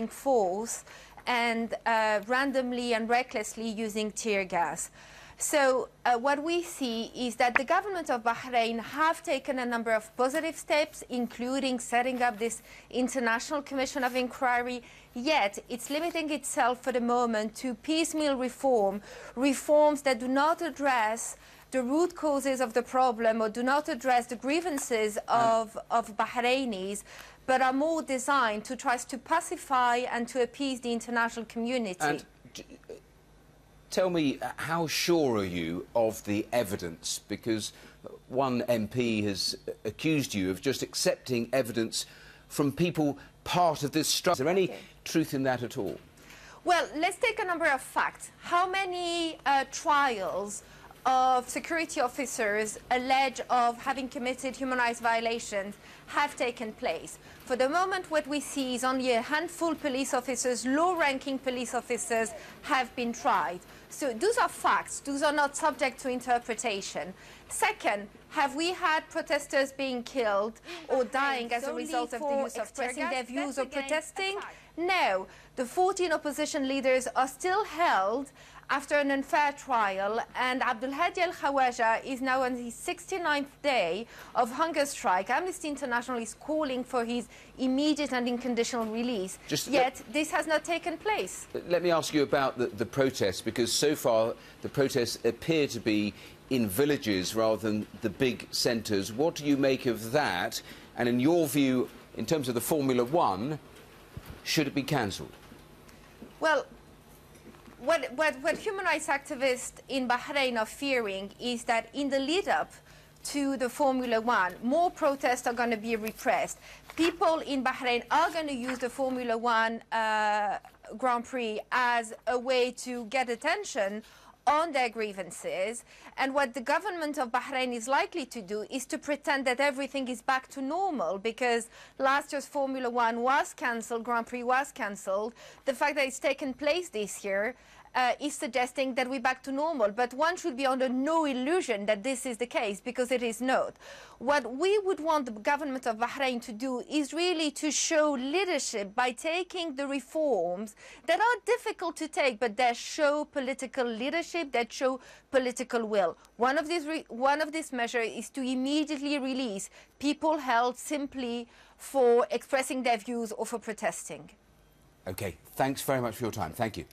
force and randomly and recklessly using tear gas. So what we see is that the government of Bahrain have taken a number of positive steps, including setting up this international commission of inquiry, yet it's limiting itself for the moment to piecemeal reforms that do not address the root causes of the problem or do not address the grievances of Bahrainis, but are more designed to try to pacify and to appease the international community. And tell me, how sure are you of the evidence? Because one MP has accused you of just accepting evidence from people part of this struggle. Is there any truth in that at all? Well, let's take a number of facts. How many trials of security officers alleged of having committed human rights violations have taken place? For the moment, what we see is only a handful of police officers, low-ranking police officers, have been tried. So those are facts. Those are not subject to interpretation. Second, have we had protesters being killed or dying as a result of the use of expressing their views or protesting? No. The 14 opposition leaders are still held after an unfair trial, and Abdulhadi al-Khawaja is now on his 69th day of hunger strike. Amnesty International is calling for his immediate and unconditional release, yet this has not taken place. Let me ask you about the protests, because so far the protests appear to be in villages rather than the big centres. What do you make of that? And in your view, in terms of the Formula One, should it be cancelled? Well, what human rights activists in Bahrain are fearing is that in the lead-up to the Formula One, more protests are going to be repressed. People in Bahrain are going to use the Formula One Grand Prix as a way to get attention on their grievances, and what the government of Bahrain is likely to do is to pretend that everything is back to normal, because last year's Formula One was cancelled, Grand Prix was cancelled. The fact that it's taken place this year is suggesting that we're back to normal, but one should be under no illusion that this is the case, because it is not. What we would want the government of Bahrain to do is really to show leadership by taking the reforms that are difficult to take, but that show political leadership, that show political will. One of these measures is to immediately release people held simply for expressing their views or for protesting. Okay, thanks very much for your time. Thank you.